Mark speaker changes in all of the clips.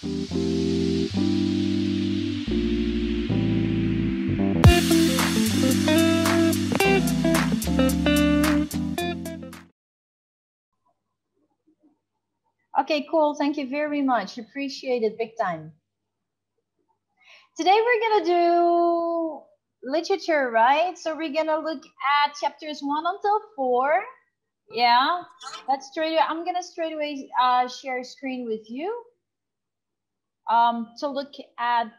Speaker 1: Okay, cool. Thank you very much. Appreciate it big time. Today we're going to do literature, right? So we're going to look at chapters 1 until 4. Yeah, I'm going to straight away share screen with you to look at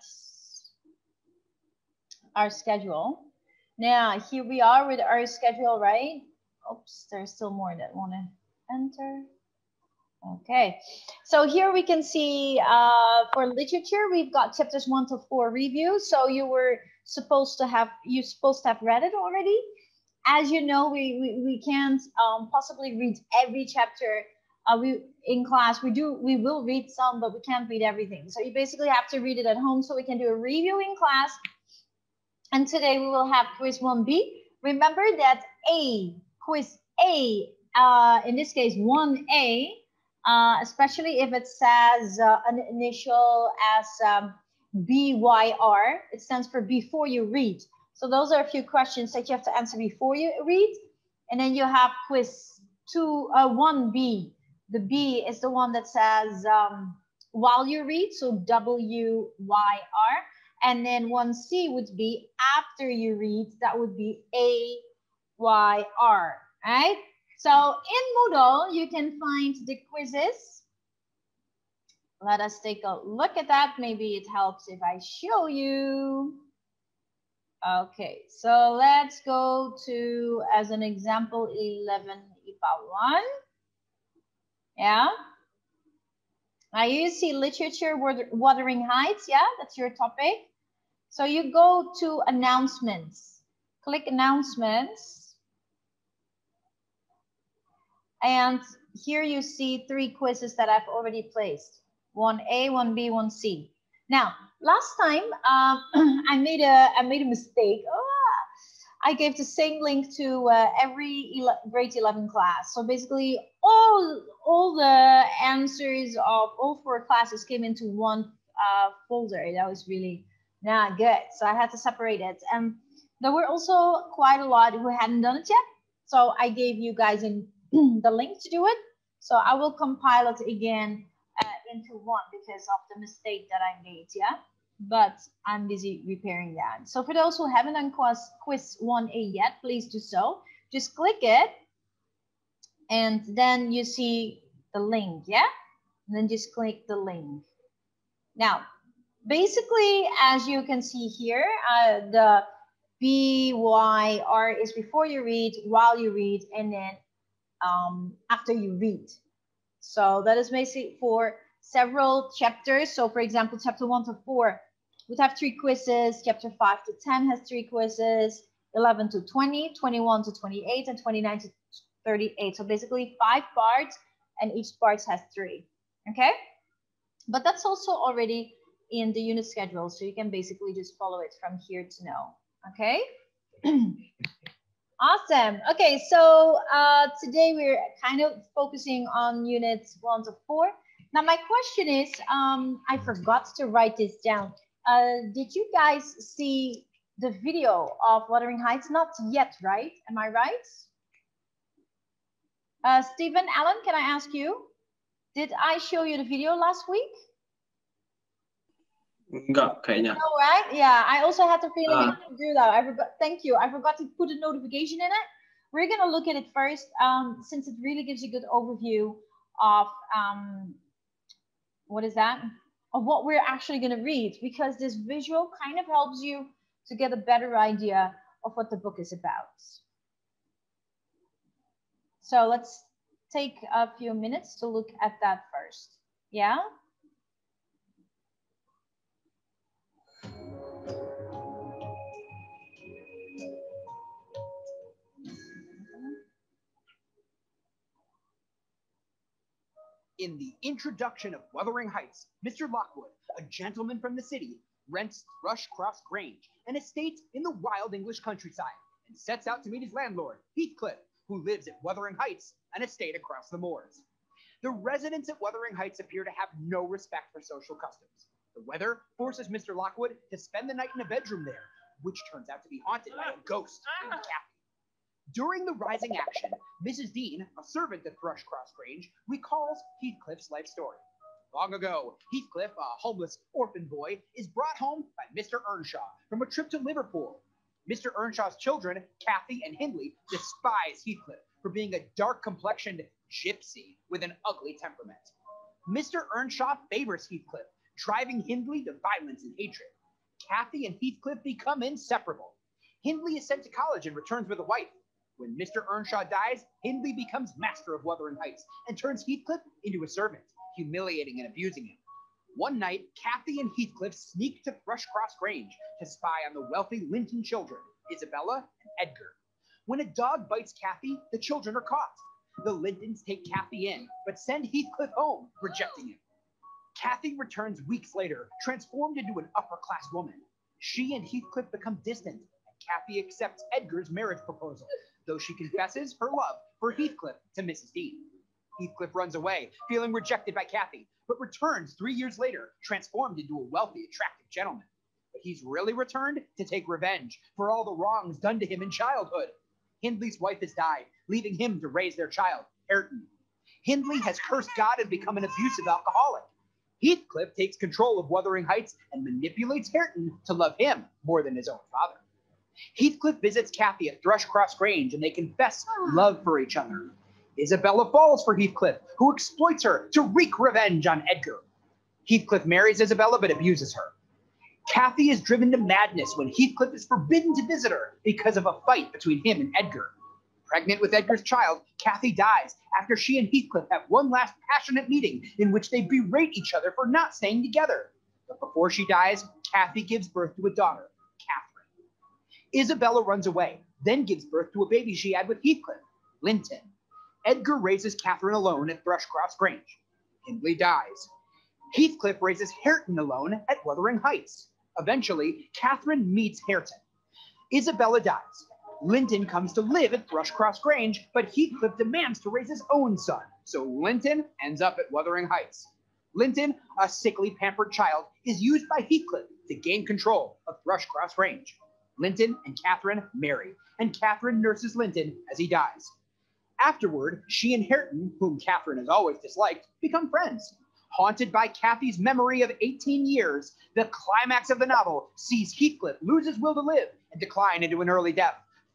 Speaker 1: our schedule. Now, here we are with our schedule, right? Oops, there's still more that want to enter. Okay, so here we can see for literature, we've got chapters 1 to 4 review. So you're supposed to have read it already. As you know, we can't possibly read every chapter. In class we will read some, but we can't read everything. So you basically have to read it at home so we can do a review in class. And today we will have quiz 1B. Remember that quiz A, in this case 1A, especially if it says an initial as BYR, it stands for before you read. So those are a few questions that you have to answer before you read. And then you have quiz 1B. The B is the one that says while you read, so WYR. And then 1C would be after you read, that would be AYR, right? So in Moodle, you can find the quizzes. Let us take a look at that. Maybe it helps if I show you. Okay, so let's go to, as an example, 11 IPA 1. Yeah. Now you see literature, Wuthering Heights. Yeah, that's your topic. So you go to announcements. Click announcements. And here you see 3 quizzes that I've already placed. 1A, 1B, 1C. Now, last time I made a mistake. I gave the same link to every grade 11 class. So basically all the answers of all 4 classes came into one folder. That was really not good. So I had to separate it. And there were also quite a lot who hadn't done it yet. So I gave you guys the link to do it. So I will compile it again into one because of the mistake that I made, yeah? But I'm busy repairing that. So for those who haven't done quiz 1A yet, please do so. Just click it and then you see the link, yeah? And then just click the link. Now, basically, as you can see here, the BYR is before you read, while you read, and then after you read. So that is basically for several chapters. So for example, chapter 1 to 4 would have 3 quizzes. Chapter 5 to 10 has 3 quizzes. 11 to 20, 21 to 28, and 29 to 38. So basically 5 parts, and each part has 3. Okay? But that's also already in the unit schedule. So you can basically just follow it from here to know. Okay? Awesome. Okay, so today we're kind of focusing on units 1 to 4. Now my question is, I forgot to write this down. Did you guys see the video of Wuthering Heights? Not yet, right? Am I right? Stephen, Alan, can I ask you? Did I show you the video last week?
Speaker 2: Enggak, kayaknya.
Speaker 1: No, right? Yeah, I also had the feeling I didn't do that. I forgot. Thank you. I forgot to put a notification in it. We're gonna look at it first, since it really gives you a good overview of what is that? Of what we're actually gonna read, because this visual kind of helps you to get a better idea of what the book is about. So let's take a few minutes to look at that first. Yeah.
Speaker 3: In the introduction of Wuthering Heights, Mr. Lockwood, a gentleman from the city, rents Thrushcross Grange, an estate in the wild English countryside, and sets out to meet his landlord, Heathcliff, who lives at Wuthering Heights, an estate across the moors. The residents at Wuthering Heights appear to have no respect for social customs. The weather forces Mr. Lockwood to spend the night in a bedroom there, which turns out to be haunted by a ghost named Kathy. During the rising action, Mrs. Dean, a servant at Thrushcross Grange, recalls Heathcliff's life story. Long ago, Heathcliff, a homeless orphan boy, is brought home by Mr. Earnshaw from a trip to Liverpool. Mr. Earnshaw's children, Kathy and Hindley, despise Heathcliff for being a dark-complexioned gypsy with an ugly temperament. Mr. Earnshaw favors Heathcliff, driving Hindley to violence and hatred. Kathy and Heathcliff become inseparable. Hindley is sent to college and returns with a wife. When Mr. Earnshaw dies, Hindley becomes master of Wuthering Heights and turns Heathcliff into a servant, humiliating and abusing him. One night, Kathy and Heathcliff sneak to Thrushcross Grange to spy on the wealthy Linton children, Isabella and Edgar. When a dog bites Kathy, the children are caught. The Lintons take Kathy in, but send Heathcliff home, rejecting him. Kathy returns weeks later, transformed into an upper-class woman. She and Heathcliff become distant, and Kathy accepts Edgar's marriage proposal, though she confesses her love for Heathcliff to Mrs. Dean. Heathcliff runs away, feeling rejected by Kathy, but returns 3 years later, transformed into a wealthy, attractive gentleman. But he's really returned to take revenge for all the wrongs done to him in childhood. Hindley's wife has died, leaving him to raise their child, Hareton. Hindley has cursed God and become an abusive alcoholic. Heathcliff takes control of Wuthering Heights and manipulates Hareton to love him more than his own father. Heathcliff visits Kathy at Thrushcross Grange and they confess love for each other. Isabella falls for Heathcliff, who exploits her to wreak revenge on Edgar. Heathcliff marries Isabella but abuses her. Kathy is driven to madness when Heathcliff is forbidden to visit her because of a fight between him and Edgar. Pregnant with Edgar's child, Kathy dies after she and Heathcliff have one last passionate meeting in which they berate each other for not staying together. But before she dies, Kathy gives birth to a daughter, Catherine. Isabella runs away, then gives birth to a baby she had with Heathcliff, Linton. Edgar raises Catherine alone at Thrushcross Grange. Hindley dies. Heathcliff raises Hareton alone at Wuthering Heights. Eventually, Catherine meets Hareton. Isabella dies. Linton comes to live at Thrushcross Grange, but Heathcliff demands to raise his own son, so Linton ends up at Wuthering Heights. Linton, a sickly, pampered child, is used by Heathcliff to gain control of Thrushcross Grange. Linton and Catherine marry, and Catherine nurses Linton as he dies. Afterward, she and Hareton, whom Catherine has always disliked, become friends. Haunted by Kathy's memory of 18 years, the climax of the novel sees Heathcliff lose his will to live and decline into an early death,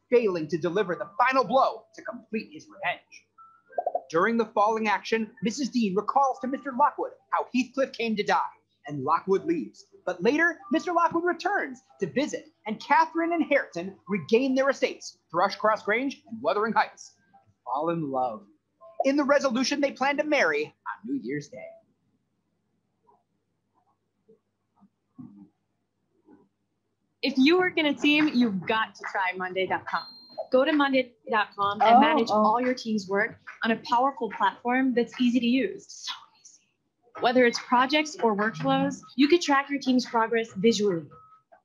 Speaker 3: failing to deliver the final blow to complete his revenge. During the falling action, Mrs. Dean recalls to Mr. Lockwood how Heathcliff came to die, and Lockwood leaves. But later, Mr. Lockwood returns to visit, and Catherine and Hareton regain their estates, Thrushcross Grange and Wuthering Heights, and fall in love. In the resolution, they plan to marry on New Year's Day.
Speaker 2: If you work in a team, you've got to try Monday.com. Go to Monday.com and manage all your team's work on a powerful platform that's easy to use. So easy. Whether it's projects or workflows, you can track your team's progress visually,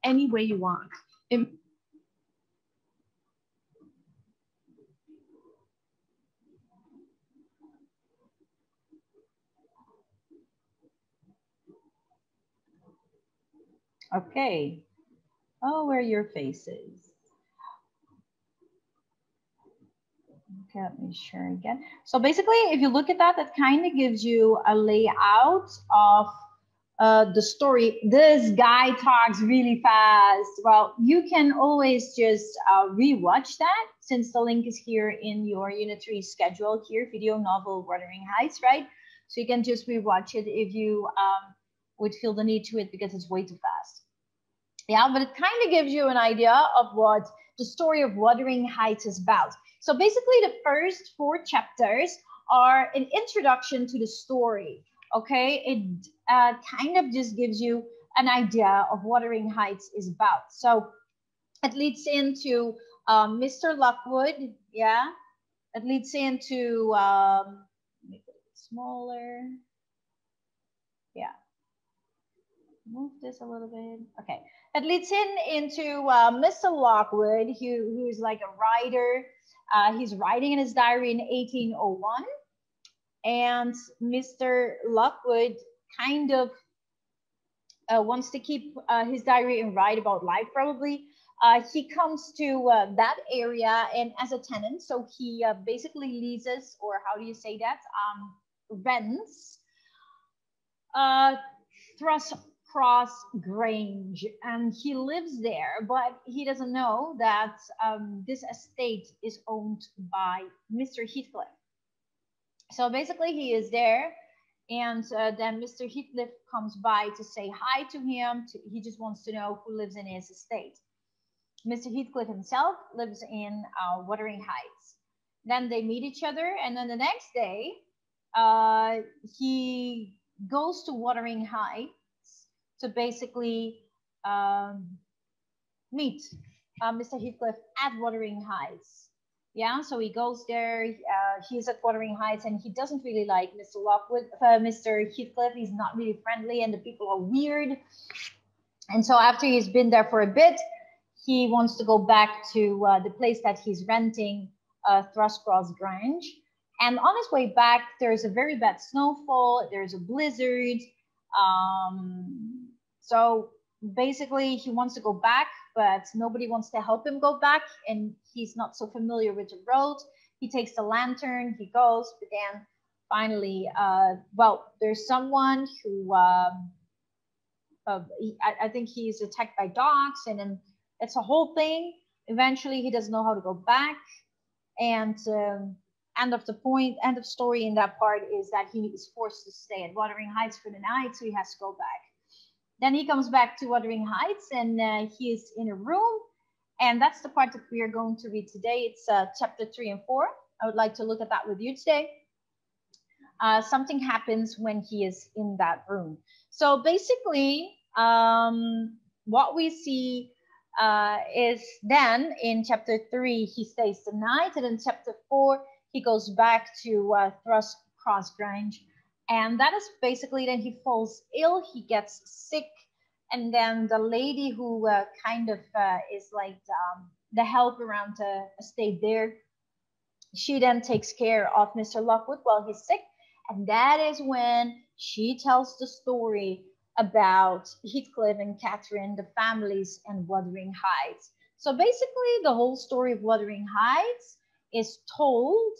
Speaker 2: any way you want.
Speaker 1: Okay. Oh, where are your faces? Okay, let me share again. So basically, if you look at that, that kind of gives you a layout of the story. This guy talks really fast. Well, you can always just rewatch that since the link is here in your Unit 3 schedule here, video novel Wuthering Heights, right? So you can just rewatch it if you would feel the need to it because it's way too fast. Yeah, but it kind of gives you an idea of what the story of Wuthering Heights is about. So basically the first 4 chapters are an introduction to the story, okay? It kind of just gives you an idea of Wuthering Heights is about. So it leads into Mr. Lockwood, yeah? It leads into, make it a bit smaller. Yeah. Move this a little bit. Okay. It leads into Mr. Lockwood, who's like a writer. He's writing in his diary in 1801. and Mr. Lockwood kind of wants to keep his diary and write about life probably. He comes to that area and as a tenant, so he basically leases, or how do you say that, rents Thrushcross Grange, and he lives there, but he doesn't know that this estate is owned by Mr. Heathcliff. So basically he is there, and then Mr. Heathcliff comes by to say hi to him. He just wants to know who lives in his estate. Mr. Heathcliff himself lives in Wuthering Heights. Then they meet each other, and then the next day he goes to Wuthering Heights to basically meet Mr. Heathcliff at Wuthering Heights. Yeah, so he goes there. He's at Wuthering Heights, and he doesn't really like Mr. Lockwood, Mr. Heathcliff. He's not really friendly, and the people are weird. And so after he's been there for a bit, he wants to go back to the place that he's renting, Thrushcross Grange. And on his way back, there's a very bad snowfall. There's a blizzard. So basically, he wants to go back, but nobody wants to help him go back, and he's not so familiar with the road. He takes the lantern, he goes, but then finally, well, there's someone who, I think he's attacked by dogs, and then it's a whole thing. Eventually, he doesn't know how to go back, and end of story in that part is that he is forced to stay at Wuthering Heights for the night, so he has to go back. Then he comes back to Wuthering Heights, and he is in a room, and that's the part that we are going to read today. It's chapter 3 and 4. I would like to look at that with you today. Something happens when he is in that room. So basically, what we see is then in chapter 3, he stays the night, and in chapter 4, he goes back to Thrushcross Grange. And that is basically then he falls ill, he gets sick, and then the lady who kind of is like the help around the estate there, she then takes care of Mr. Lockwood while he's sick. And that is when she tells the story about Heathcliff and Catherine, the families, and Wuthering Heights. So basically the whole story of Wuthering Heights is told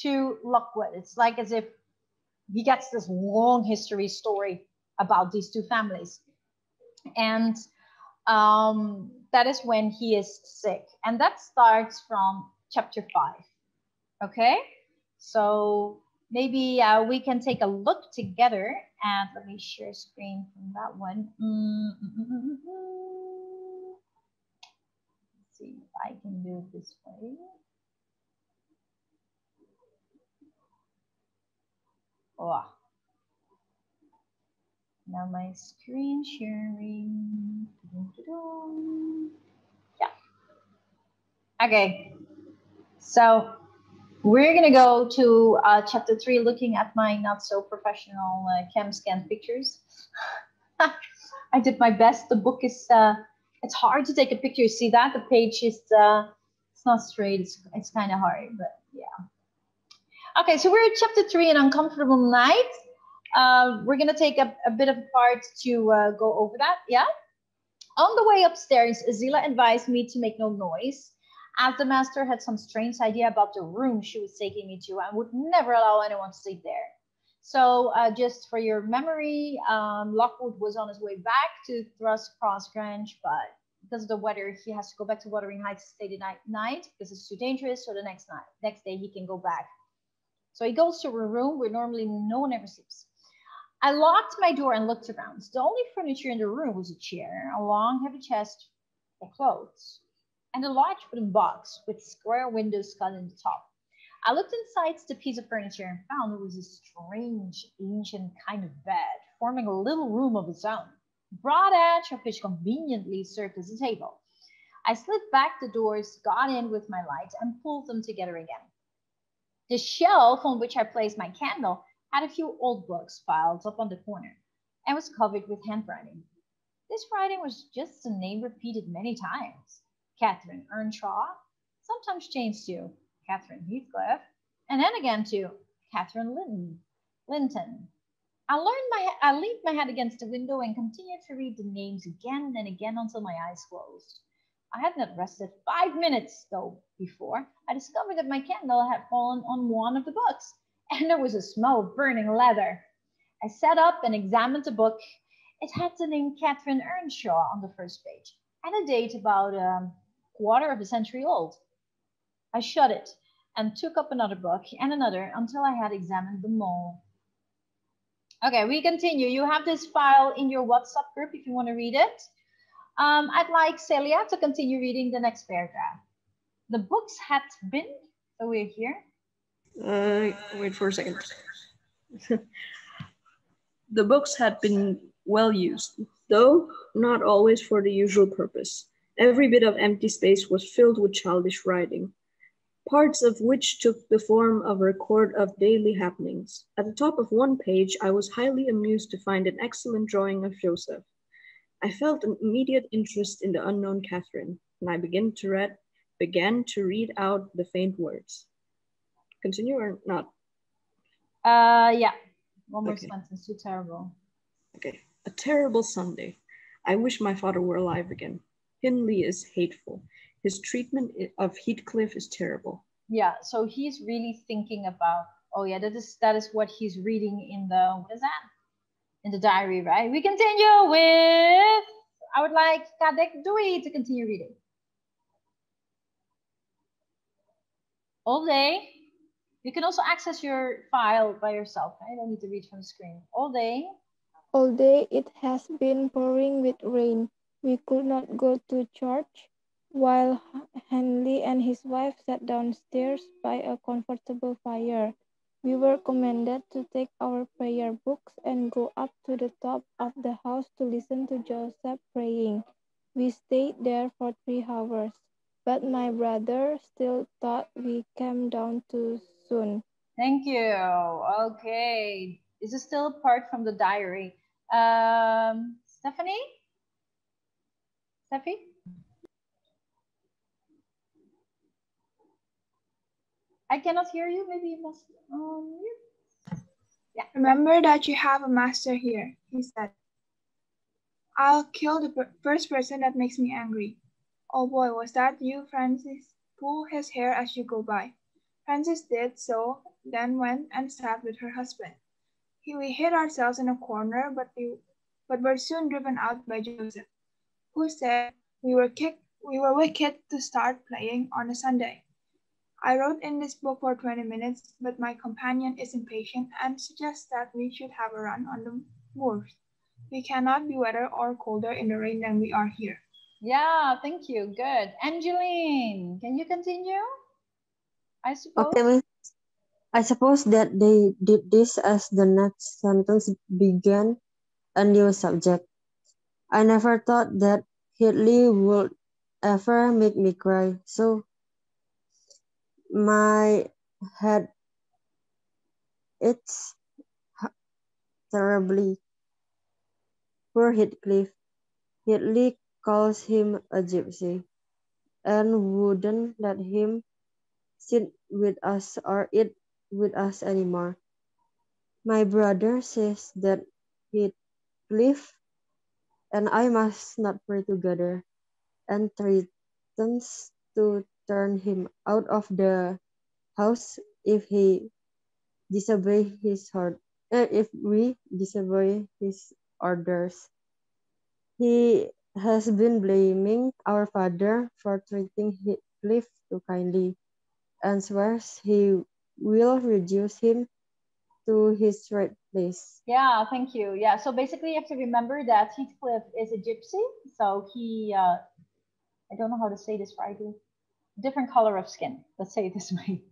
Speaker 1: to Lockwood. It's like as if he gets this long history story about these two families. And that is when he is sick. And that starts from chapter 5. Okay, so maybe we can take a look together, and let me share screen from that one. Let's see if I can do it this way. Oh. Now my screen sharing. Yeah. Okay. So we're gonna go to chapter 3, looking at my not so professional cam scan pictures. I did my best. The book is it's hard to take a picture. See that the page is it's not straight. It's kind of hard, but yeah. Okay, so we're at chapter 3, An Uncomfortable Night. We're gonna take a bit of a part to go over that. Yeah. On the way upstairs, Zillah advised me to make no noise, as the master had some strange idea about the room she was taking me to and would never allow anyone to sleep there. So just for your memory, Lockwood was on his way back to Thrushcross Grange, but because of the weather, he has to go back to Wuthering Heights to stay the night because it's too dangerous. So the next day he can go back. So he goes to a room where normally no one ever sleeps. I locked my door and looked around. The only furniture in the room was a chair, a long heavy chest of clothes, and a large wooden box with square windows cut in the top. I looked inside the piece of furniture and found it was a strange, ancient kind of bed, forming a little room of its own, the broad edge of which conveniently served as a table. I slid back the doors, got in with my light, and pulled them together again. The shelf on which I placed my candle had a few old books piled up on the corner and was covered with handwriting. This writing was just a name repeated many times. Catherine Earnshaw, sometimes changed to Catherine Heathcliff, and then again to Catherine Linton. I leaned my head against the window and continued to read the names again and again until my eyes closed. I had not rested 5 minutes, though, before I discovered that my candle had fallen on one of the books, and there was a smell of burning leather. I sat up and examined the book. It had the name Catherine Earnshaw on the first page, and a date about a quarter of a century old. I shut it and took up another book and another until I had examined them all. Okay, we continue. You have this file in your WhatsApp group if you want to read it. I'd like Celia to continue reading the next paragraph. The books had been, so we're here.
Speaker 4: Wait for a second. The books had been well used, though not always for the usual purpose. Every bit of empty space was filled with childish writing, parts of which took the form of a record of daily happenings. At the top of one page, I was highly amused to find an excellent drawing of Joseph. I felt an immediate interest in the unknown Catherine, and I began to read out the faint words. Continue or not?
Speaker 1: Yeah. One more
Speaker 4: Okay.
Speaker 1: sentence, too terrible.
Speaker 4: Okay. A terrible Sunday. I wish my father were alive again. Hindley is hateful. His treatment of Heathcliff is terrible.
Speaker 1: Yeah, so he's really thinking about, oh yeah, that is what he's reading in the, what is that? In the diary, right? We continue with, I would like Kadek Dewey to continue reading. All day. You can also access your file by yourself. I don't need to read from the screen. All day.
Speaker 5: All day it has been pouring with rain. We could not go to church, while Henley and his wife sat downstairs by a comfortable fire. We were commanded to take our prayer books and go up to the top of the house to listen to Joseph praying. We stayed there for 3 hours, but my brother still thought we came down too soon.
Speaker 1: Thank you. Okay. This is still part from the diary. Stephanie? Steffi? I cannot hear you. Maybe you must mute. Yeah.
Speaker 6: Remember that you have a master here, he said. I'll kill the first person that makes me angry. Oh boy, was that you, Francis? Pull his hair as you go by. Frances did so, then went and sat with her husband. We hid ourselves in a corner, but were soon driven out by Joseph, who said we were wicked to start playing on a Sunday. I wrote in this book for 20 minutes, but my companion is impatient and suggests that we should have a run on the moors. We cannot be wetter or colder in the rain than we are here.
Speaker 1: Yeah, thank you. Good. Angeline, can you continue? I suppose.
Speaker 7: Okay, Miss. I suppose that they did this as the next sentence began a new subject. I never thought that Heathcliff would ever make me cry, so my head aches terribly. Poor Heathcliff. Heathcliff calls him a gypsy and wouldn't let him sit with us or eat with us anymore. My brother says that Heathcliff and I must not pray together, and threatens to turn him out of the house if we disobey his orders. He has been blaming our father for treating Heathcliff too kindly, and swears he will reduce him to his right place.
Speaker 1: Yeah, thank you. Yeah, so basically you have to remember that Heathcliff is a gypsy. So he, I don't know how to say this rightly, different color of skin, let's say it this way,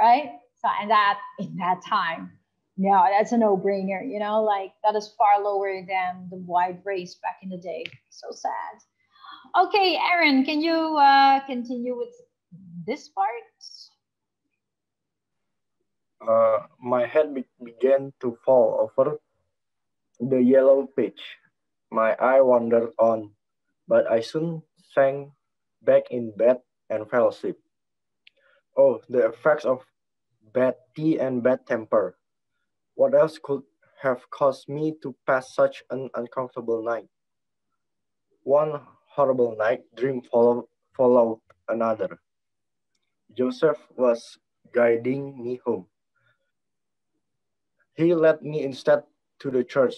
Speaker 1: right? So, and that, in that time, no, that's a no-brainer, you know, like that is far lower than the white race back in the day. So sad. Okay, Aaron, can you continue with this part?
Speaker 8: My head began to fall over the yellow page. My eye wandered on, but I soon sank back in bed and fell asleep. Oh, the effects of bad tea, and bad temper. What else could have caused me to pass such an uncomfortable night? One horrible night dream followed another. Joseph was guiding me home. He led me instead to the church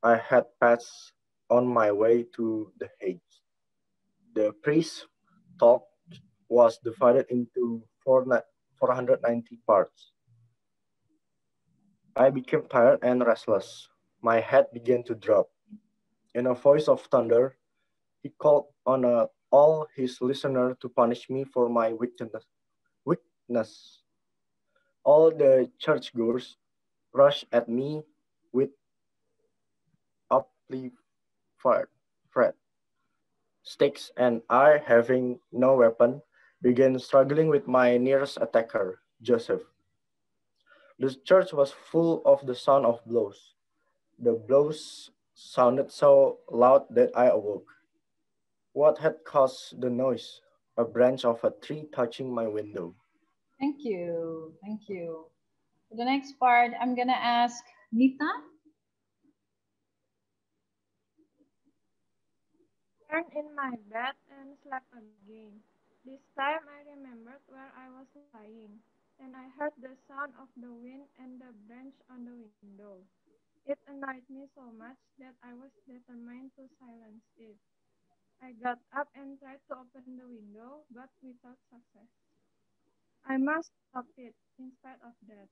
Speaker 8: I had passed on my way to the Hague. The priest's talk was divided into 490 parts. I became tired and restless. My head began to drop. In a voice of thunder, he called on all his listeners to punish me for my weakness. All the churchgoers rushed at me with uplifted sticks, and I, having no weapon, began struggling with my nearest attacker, Joseph. The church was full of the sound of blows. The blows sounded so loud that I awoke. What had caused the noise? A branch of a tree touching my window.
Speaker 1: Thank you. Thank you. For the next part, I'm going to ask Nita.
Speaker 5: Turned in my bed and slept again. This time I remembered where I was lying, and I heard the sound of the wind and the branch on the window. It annoyed me so much that I was determined to silence it. I got up and tried to open the window, but without success. I must stop it instead of that.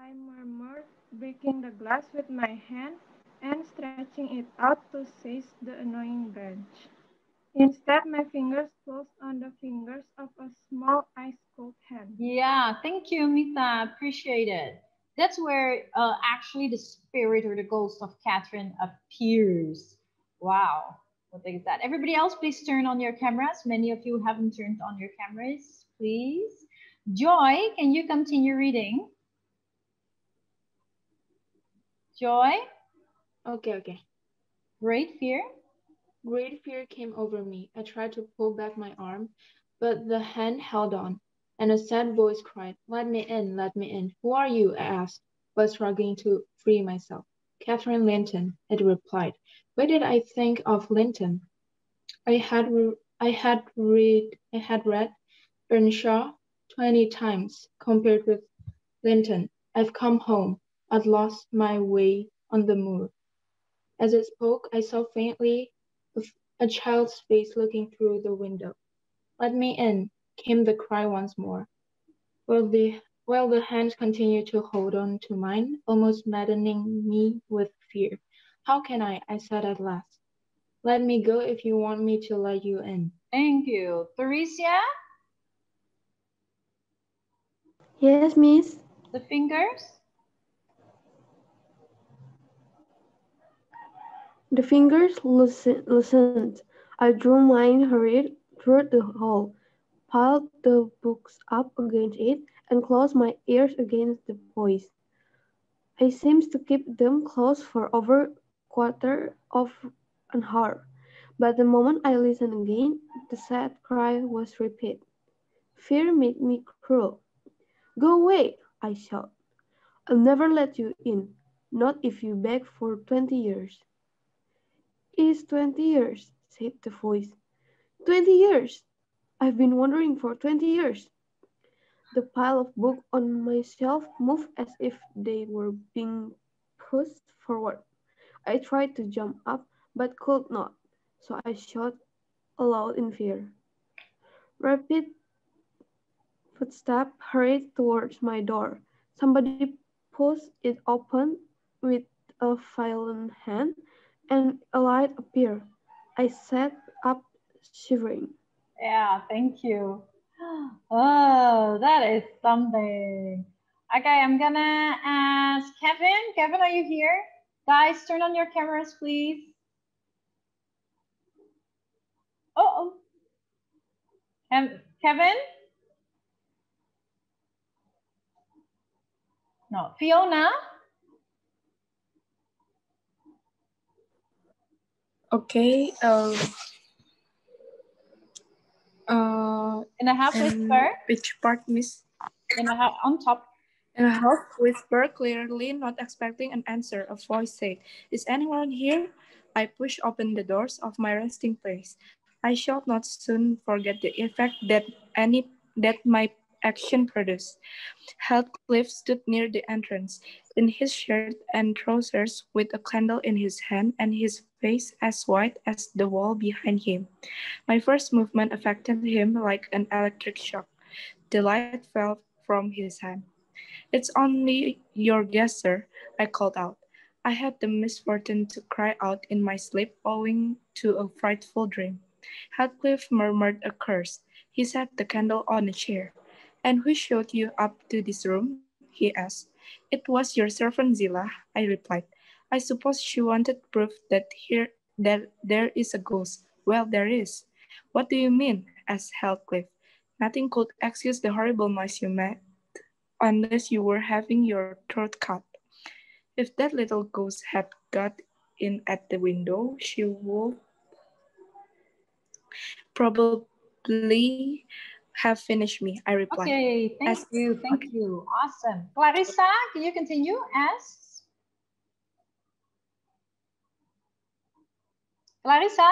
Speaker 5: I murmured, breaking the glass with my hand and stretching it out to seize the annoying branch. Instead, my fingers closed on the fingers of a small ice-cold hand.
Speaker 1: Yeah, thank you, Nita. Appreciate it. That's where actually the spirit or the ghost of Catherine appears. Wow, what is that? Everybody else, please turn on your cameras. Many of you haven't turned on your cameras, please. Joy, can you continue reading? Joy?
Speaker 9: Okay.
Speaker 1: Great fear?
Speaker 9: Great fear came over me. I tried to pull back my arm, but the hand held on, and a sad voice cried, "Let me in, let me in." "Who are you?" I asked, but struggling to free myself. "Catherine Linton," it replied. Why did I think of Linton? I had read Earnshaw 20 times compared with Linton. I've come home. I'd lost my way on the moor. As I spoke, I saw faintly a child's face looking through the window. "Let me in," came the cry once more, while the hand continued to hold on to mine, almost maddening me with fear. "How can I?" I said at last. "Let me go if you want me to let you in."
Speaker 1: Thank you. Theresia?
Speaker 7: Yes, miss.
Speaker 1: The fingers?
Speaker 7: The fingers loosened. I drew mine, hurried through the hall, piled the books up against it, and closed my ears against the voice. I seemed to keep them closed for over quarter of an hour, but the moment I listened again, the sad cry was repeated. Fear made me cruel. "Go away!" I shouted. "I'll never let you in, not if you beg for 20 years." "It's 20 years," said the voice. 20 years! I've been wondering for 20 years. The pile of books on my shelf moved as if they were being pushed forward. I tried to jump up, but could not, so I shouted aloud in fear. Rapid footsteps hurried towards my door. Somebody pushed it open with a violent hand, and a light appeared. I sat up, shivering.
Speaker 1: Yeah, thank you. Oh, that is something. Okay, I'm gonna ask Kevin. Kevin, are you here? Guys, turn on your cameras, please. Oh. Kevin? No. Fiona?
Speaker 9: Okay.
Speaker 1: In a half whisper.
Speaker 9: Which part, miss?
Speaker 1: On top.
Speaker 9: In a half whisper, clearly not expecting an answer, a voice said, "Is anyone here?" I pushed open the doors of my resting place. I shall not soon forget the effect that my action produced. Heathcliff stood near the entrance, in his shirt and trousers, with a candle in his hand and his face as white as the wall behind him. My first movement affected him like an electric shock. The light fell from his hand. "It's only your guest, sir," I called out. I had the misfortune to cry out in my sleep owing to a frightful dream. Heathcliff murmured a curse. He set the candle on a chair. "And who showed you up to this room?" he asked. "It was your servant Zillah," I replied. "I suppose she wanted proof that there is a ghost. Well, there is." "What do you mean?" asked Heathcliff. "Nothing could excuse the horrible noise you made unless you were having your throat cut. If that little ghost had got in at the window, she would probably have finished me," I replied.
Speaker 1: Okay, thank you, thank you. Awesome. Clarissa, can you continue? As Clarissa?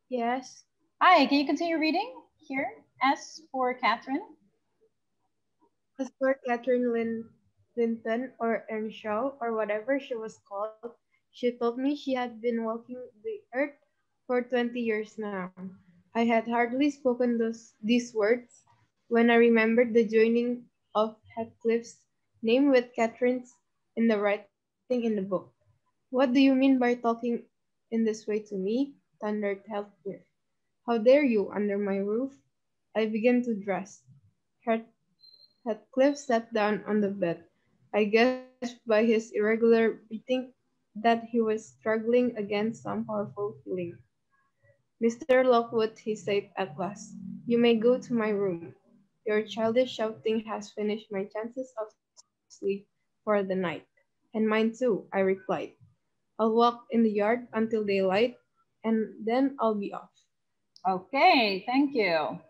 Speaker 10: Yes.
Speaker 1: Hi, can you continue reading here? S for Catherine.
Speaker 10: As for Catherine Linton or Earnshaw or whatever she was called, she told me she had been walking the earth for 20 years now. I had hardly spoken these words when I remembered the joining of Heathcliff's name with Catherine's in the writing in the book. "What do you mean by talking in this way to me?" thundered Heathcliff. "How dare you under my roof?" I began to dress. Heathcliff sat down on the bed. I guessed by his irregular breathing that he was struggling against some powerful feeling. "Mr. Lockwood," he said at last, "you may go to my room. Your childish shouting has finished my chances of sleep for the night." "And mine too," I replied. "I'll walk in the yard until daylight, and then I'll be off."
Speaker 1: Okay, thank you.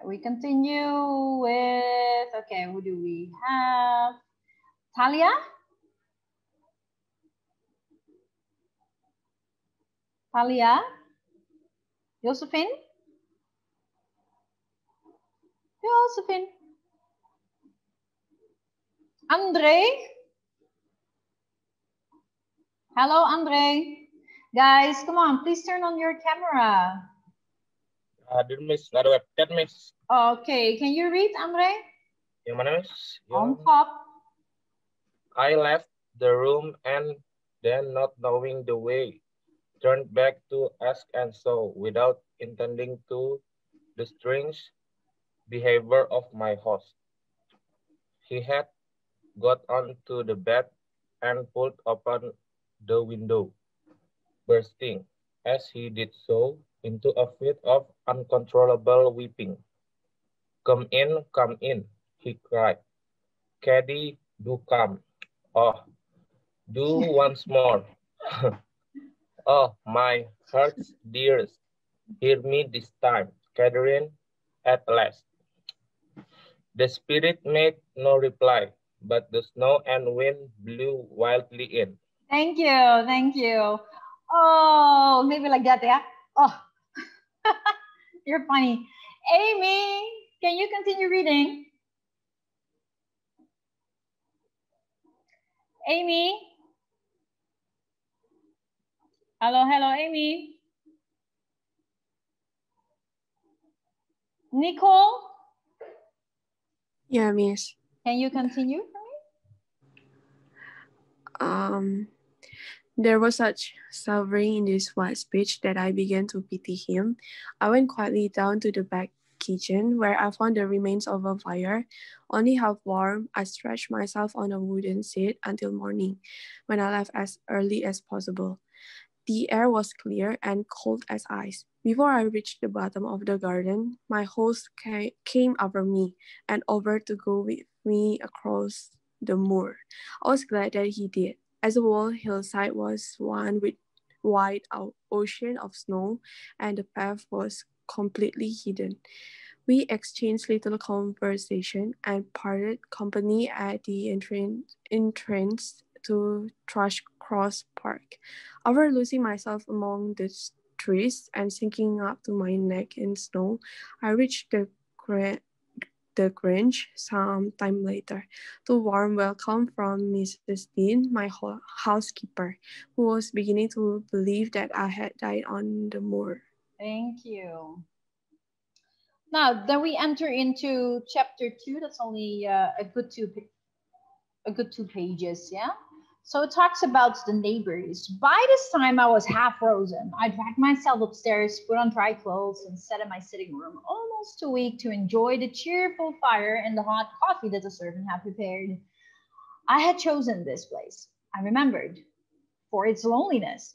Speaker 1: We continue with, okay, who do we have? Talia? Talia? Josephine? Josephine? Andre? Hello, Andre. Guys, come on, please turn on your camera.
Speaker 11: Ada miss, nggak ada webcam miss.
Speaker 1: Okay, can you read, Andre?
Speaker 11: Yang mana miss?
Speaker 1: On top.
Speaker 11: I left the room and then, not knowing the way, turned back to ask and so, without intending to, the strange behavior of my host. He had got onto the bed and pulled open the window, bursting, as he did so, into a fit of uncontrollable weeping. Come in, he cried. "Caddy, do come. Oh, do once more. Oh, my heart's dearest, hear me this time, Catherine, at last." The spirit made no reply, but the snow and wind blew wildly in.
Speaker 1: Thank you, thank you. Oh, maybe like that, yeah? Oh, you're funny. Amy, can you continue reading? Amy? Hello, hello, Amy. Nicole?
Speaker 12: Yeah, miss.
Speaker 1: Can you continue for me?
Speaker 12: There was such suffering in this white speech that I began to pity him. I went quietly down to the back kitchen, where I found the remains of a fire, only half warm. I stretched myself on a wooden seat until morning, when I left as early as possible. The air was clear and cold as ice. Before I reached the bottom of the garden, my host came over me and offered to go with me across the moor. I was glad that he did, as the whole hillside was one with wide ocean of snow, and the path was completely hidden. We exchanged little conversation and parted company at the entrance to Thrushcross Park. After losing myself among the trees and sinking up to my neck in snow, I reached the Grange some time later. To warm welcome from Mrs. Dean, my housekeeper, who was beginning to believe that I had died on the moor.
Speaker 1: Thank you. Now, then we enter into chapter 2. That's only a good two pages, yeah? So it talks about the neighbors. By this time, I was half frozen. I dragged myself upstairs, put on dry clothes, and sat in my sitting room, almost too weak to enjoy the cheerful fire and the hot coffee that the servant had prepared. I had chosen this place, I remembered, for its loneliness.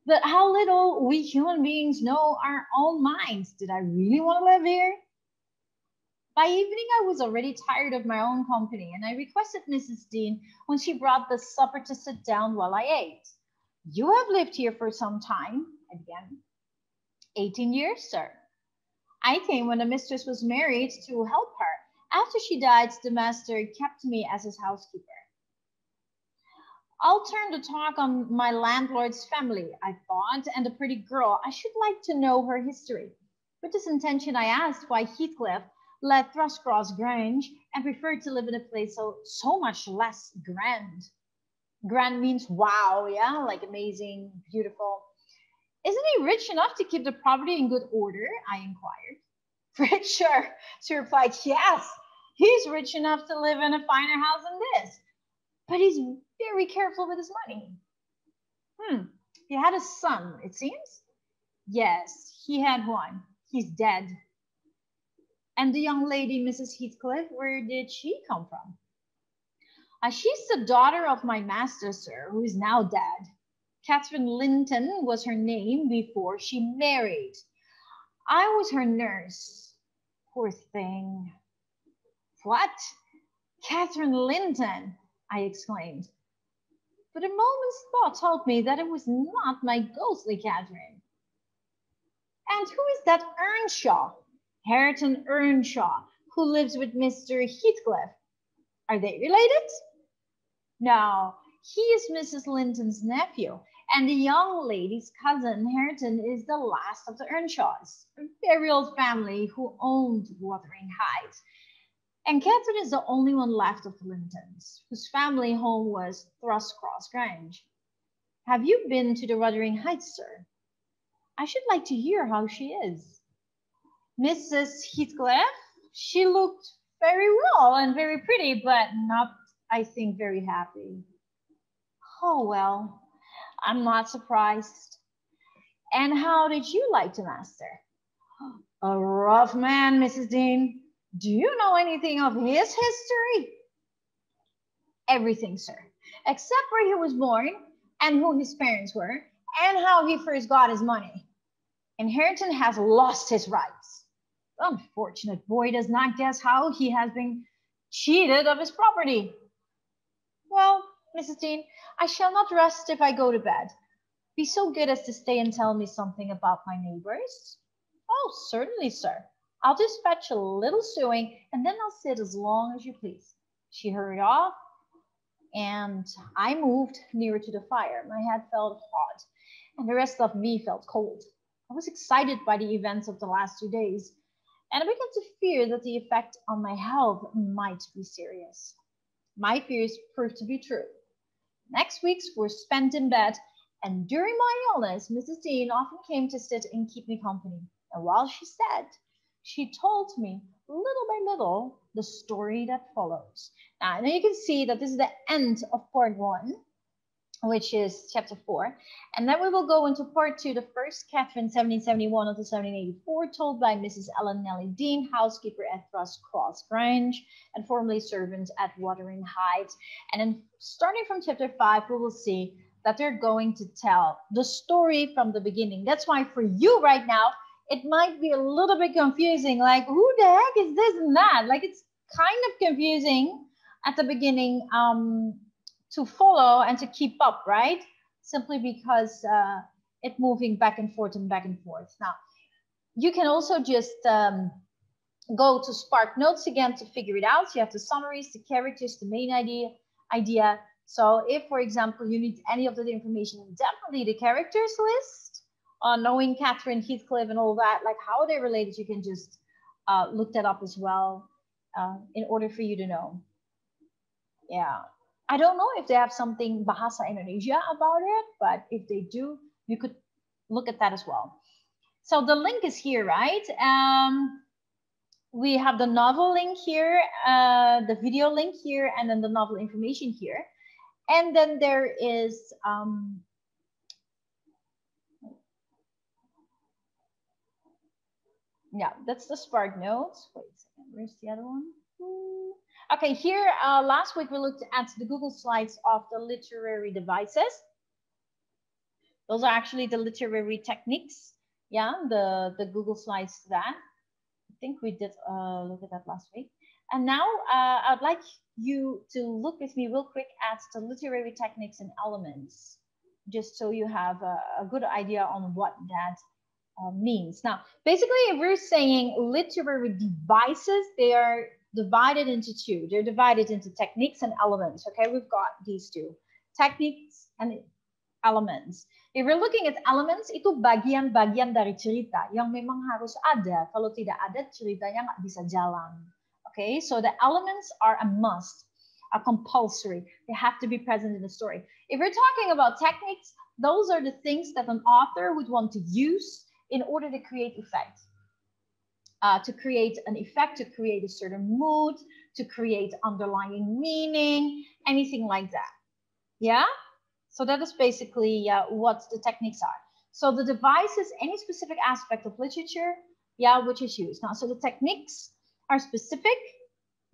Speaker 1: But how little we human beings know our own minds. Did I really want to live here? By evening, I was already tired of my own company, and I requested Mrs. Dean when she brought the supper to sit down while I ate. You have lived here for some time, I began. 18 years, sir. I came when the mistress was married to help her. After she died, the master kept me as his housekeeper. I'll turn the talk on my landlord's family, I thought, and the pretty girl. I should like to know her history. With this intention, I asked why Heathcliff left Thrushcross Grange and preferred to live in a place so much less grand. Grand means wow, yeah, like amazing, beautiful. Isn't he rich enough to keep the property in good order? I inquired. Richer, she replied, yes, he's rich enough to live in a finer house than this. But he's very careful with his money. He had a son, it seems? Yes, he had one. He's dead. And the young lady, Mrs. Heathcliff, where did she come from? She's the daughter of my master, sir, who is now dead. Catherine Linton was her name before she married. I was her nurse. Poor thing. What? Catherine Linton, I exclaimed. But a moment's thought told me that it was not my ghostly Catherine. And who is that Earnshaw? Hareton Earnshaw, who lives with Mr. Heathcliff. Are they related? No, he is Mrs. Linton's nephew, and the young lady's cousin, Hareton, is the last of the Earnshaws, a very old family who owned Wuthering Heights. And Catherine is the only one left of the Lintons, whose family home was Thrushcross Grange. Have you been to the Wuthering Heights, sir? I should like to hear how she is. Mrs. Heathcliff, she looked very well and very pretty, but not, I think, very happy. Oh, well, I'm not surprised. And how did you like the master? A rough man, Mrs. Dean. Do you know anything of his history? Everything, sir, except where he was born and who his parents were and how he first got his money. And Hareton has lost his rights. The unfortunate boy does not guess how he has been cheated of his property. Well, Mrs. Dean, I shall not rest if I go to bed. Be so good as to stay and tell me something about my neighbors. Oh, certainly, sir. I'll just fetch a little sewing, and then I'll sit as long as you please. She hurried off, and I moved nearer to the fire. My head felt hot, and the rest of me felt cold. I was excited by the events of the last 2 days, and I began to fear that the effect on my health might be serious. My fears proved to be true. Next weeks were spent in bed, and during my illness, Mrs. Dean often came to sit and keep me company. And while she sat, she told me little by little the story that follows. Now you can see that this is the end of part 1, which is chapter 4. And then we will go into part 2, the first Catherine, 1771 until 1784, told by Mrs. Ellen Nellie Dean, housekeeper at Thrushcross Grange, and formerly servant at Wuthering Heights. And then starting from chapter 5, we will see that they're going to tell the story from the beginning. That's why for you right now, it might be a little bit confusing, like who the heck is this and that? Like it's kind of confusing at the beginning to follow and to keep up, right? Simply because it moving back and forth and back and forth. Now, You can also just go to Spark Notes again to figure it out. So you have the summaries, the characters, the main idea. So if, for example, you need any of that information, definitely the characters list, knowing Catherine, Heathcliff, and all that, like how they're related, you can just look that up as well in order for you to know. Yeah, I don't know if they have something Bahasa Indonesia about it, but if they do, you could look at that as well. So the link is here, right? We have the novel link here, the video link here, and then the novel information here. And then there is, yeah, that's the Spark Notes. Wait a second, where's the other one? Okay, here, last week we looked at the Google Slides of the literary devices. Those are actually the literary techniques. Yeah, the Google Slides to that. I think we did look at that last week. And now I'd like you to look with me real quick at the literary techniques and elements, just so you have a good idea on what that means. Now, basically, if we're saying literary devices, they are divided into two. They're divided into techniques and elements. Okay, we've got these two, techniques and elements. If we're looking at elements, itu bagian-bagian dari cerita yang memang harus ada. Kalau tidak ada, ceritanya nggak bisa jalan. Okay, so the elements are a must, a compulsory. They have to be present in the story. If we're talking about techniques, those are the things that an author would want to use in order to create effect. To create an effect, to create a certain mood, to create underlying meaning, anything like that. Yeah? So that is basically what the techniques are. So the device is any specific aspect of literature, yeah, which is used. Now, so the techniques are specific,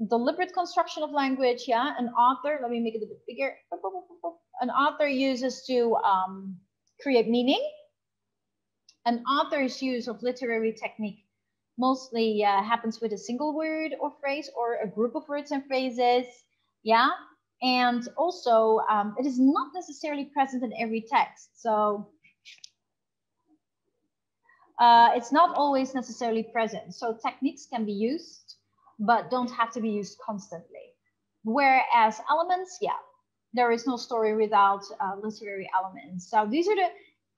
Speaker 1: deliberate construction of language, yeah. An author, let me make it a bit bigger. An author uses to create meaning. An author's use of literary technique mostly happens with a single word or phrase or a group of words and phrases, yeah? And also, it is not necessarily present in every text. So it's not always necessarily present. So techniques can be used, but don't have to be used constantly. Whereas elements, yeah, there is no story without literary elements. So these are the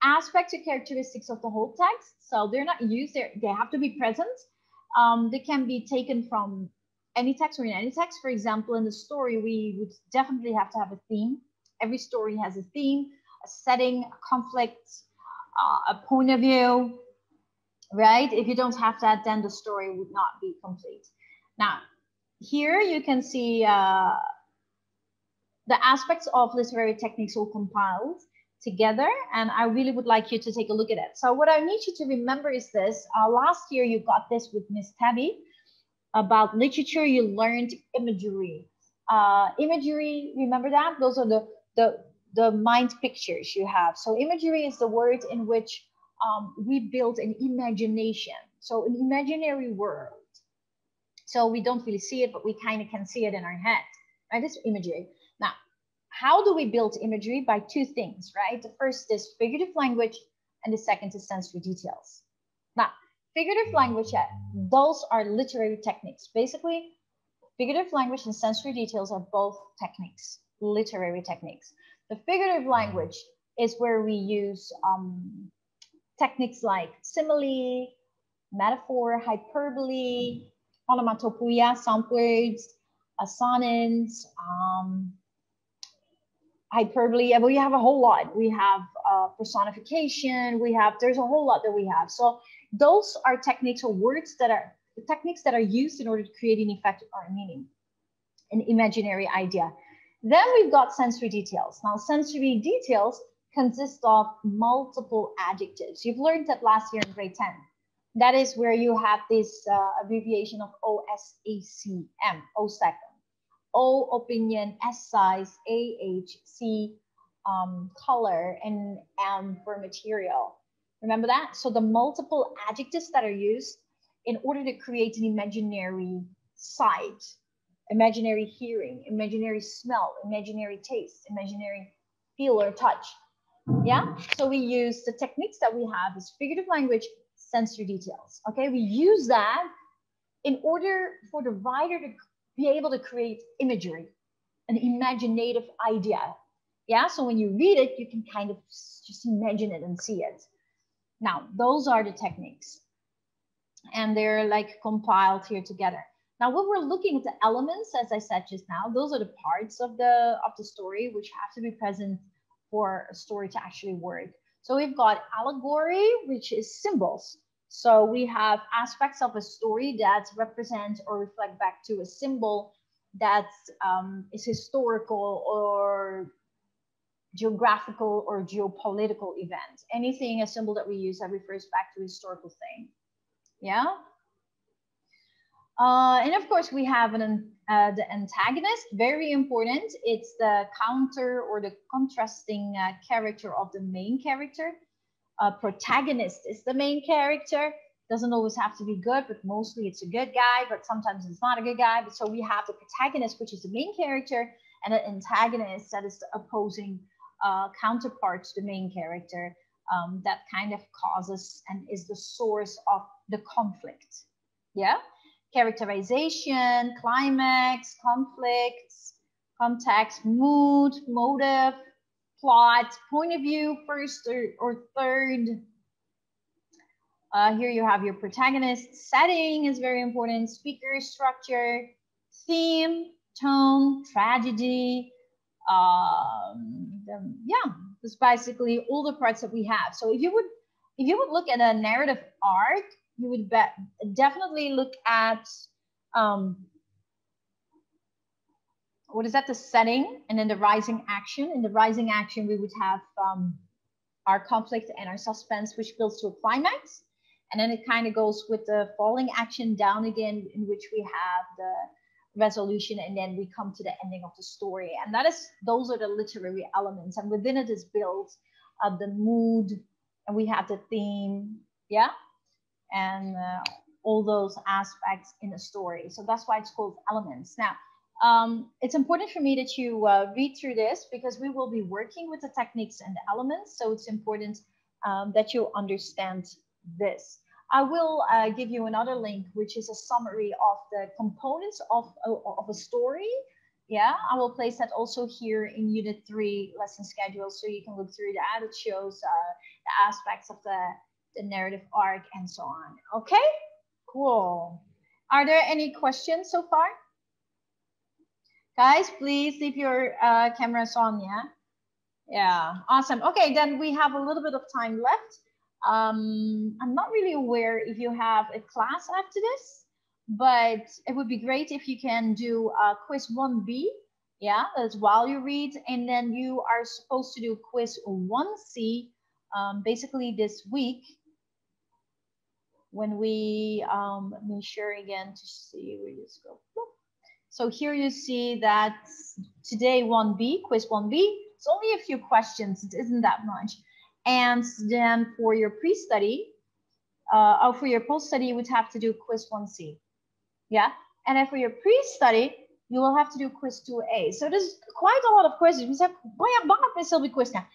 Speaker 1: aspects or characteristics of the whole text. So they're not used, they have to be present. They can be taken from any text or in any text. For example, in the story, we would definitely have to have a theme. Every story has a theme, a setting, a conflict, a point of view, right? If you don't have that, then the story would not be complete. Now, here you can see the aspects of literary techniques all compiled together, and I really would like you to take a look at it. So what I need you to remember is this. Last year you got this with Miss Tabby. About literature, you learned imagery. Imagery, remember that? Those are the mind pictures you have. So imagery is the word in which we build an imagination. So an imaginary world. So we don't really see it, but we kind of can see it in our head, right? It's imagery. Now, how do we build imagery? By two things, right? The first is figurative language, and the second is sensory details. Now, figurative language, those are literary techniques. Basically, figurative language and sensory details are both techniques, literary techniques. The figurative language is where we use techniques like simile, metaphor, hyperbole, onomatopoeia, sound words, assonance, hyperbole. We have a whole lot. We have personification. There's a whole lot that we have. So those are techniques or words that are techniques that are used in order to create an effect or a meaning, an imaginary idea. Then we've got sensory details. Now, sensory details consist of multiple adjectives. You've learned that last year in grade 10. That is where you have this abbreviation of OSACM, OSACM. O, opinion, S, size, AH, C, color, and M for material. Remember that? So the multiple adjectives that are used in order to create an imaginary sight, imaginary hearing, imaginary smell, imaginary taste, imaginary feel or touch. Yeah? So we use the techniques that we have is figurative language, sensory details. Okay, we use that in order for the writer to be able to create imagery, an imaginative idea. Yeah, so when you read it, you can kind of just imagine it and see it. Now, those are the techniques, and they're like compiled here together. Now, when we're looking at the elements, as I said just now, those are the parts of the story which have to be present for a story to actually work. So we've got allegory, which is symbols. So we have aspects of a story that represent or reflect back to a symbol that is historical or geographical or geopolitical event. Anything, a symbol that we use that refers back to a historical thing. Yeah. And of course, we have the antagonist, very important. It's the counter or the contrasting character of the main character. Protagonist is the main character. Doesn't always have to be good, but mostly it's a good guy, but sometimes it's not a good guy. But so we have the protagonist, which is the main character, and an antagonist that is the opposing counterpart to the main character that kind of causes and is the source of the conflict. Yeah. Characterization, climax, conflicts, context, mood, motive, plot, point of view, first or third. Here you have your protagonist. Setting is very important. Speaker structure, theme, tone, tragedy. Yeah, that's basically all the parts that we have. So if you would look at a narrative arc, you would definitely look at what is that? The setting, and then the rising action. In the rising action, we would have our conflict and our suspense, which builds to a climax. And then it kind of goes with the falling action down again, in which we have the resolution, and then we come to the ending of the story. And those are the literary elements. And within it is built the mood, and we have the theme, yeah, and all those aspects in a story. So that's why it's called elements. Now, it's important for me that you read through this, because we will be working with the techniques and the elements. So it's important that you understand this. I will give you another link, which is a summary of the components of a story. Yeah, I will place that also here in Unit 3 lesson schedule, so you can look through that. It shows the aspects of the narrative arc and so on. Okay, cool. Are there any questions so far? Guys, please leave your cameras on, yeah? Yeah, awesome. Okay, then we have a little bit of time left. I'm not really aware if you have a class after this, but it would be great if you can do quiz 1B. Yeah, that's while you read, and then you are supposed to do quiz 1C basically this week, when we let me share again to see where you just go. So here you see that today 1B, quiz 1B, it's only a few questions, it isn't that much. And then for your pre-study, or for your post-study, you would have to do quiz 1C. Yeah, and then for your pre-study, you will have to do quiz 2A. So there's quite a lot of questions. We said, why am still be quiz now?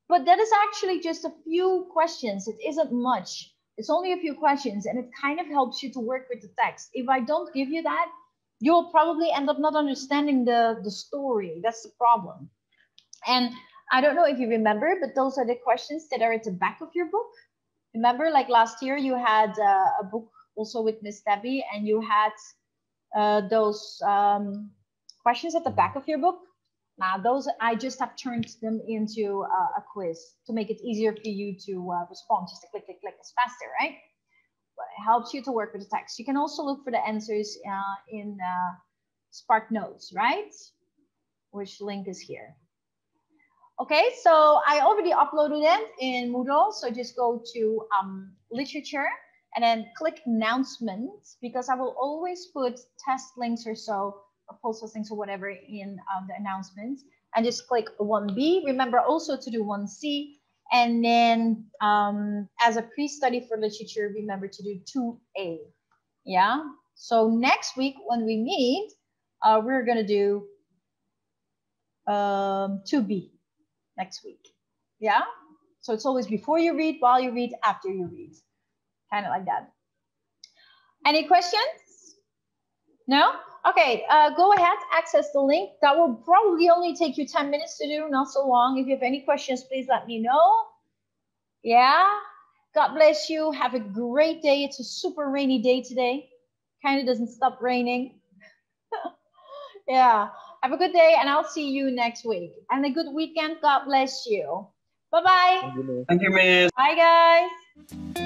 Speaker 1: But that is actually just a few questions. It isn't much. It's only a few questions, and it kind of helps you to work with the text. If I don't give you that, you'll probably end up not understanding the story. That's the problem. And I don't know if you remember, but those are the questions that are at the back of your book. Remember, like last year, you had a book also with Miss Debbie, and you had those questions at the back of your book. Now, those, I just have turned them into a quiz to make it easier for you to respond. Just to click, click, click, it's faster, right? But it helps you to work with the text. You can also look for the answers in Spark Notes, right? Which link is here. Okay, so I already uploaded it in Moodle. So just go to literature and then click announcements, because I will always put test links or so, or post links or whatever in the announcements, and just click 1B. Remember also to do 1C. And then as a pre-study for literature, remember to do 2A. Yeah, so next week when we meet, we're gonna do 2B. Next week. Yeah, so it's always before you read, while you read, after you read. kind of like that. Any questions? No? Okay, go ahead, access the link. That will probably only take you 10 minutes to do, not so long. If you have any questions, please let me know. Yeah, God bless you. Have a great day. It's a super rainy day today. Kind of doesn't stop raining. Yeah, have a good day and I'll see you next week. And a good weekend. God bless you. Bye-bye.
Speaker 13: Thank you, Miss.
Speaker 1: Bye, guys.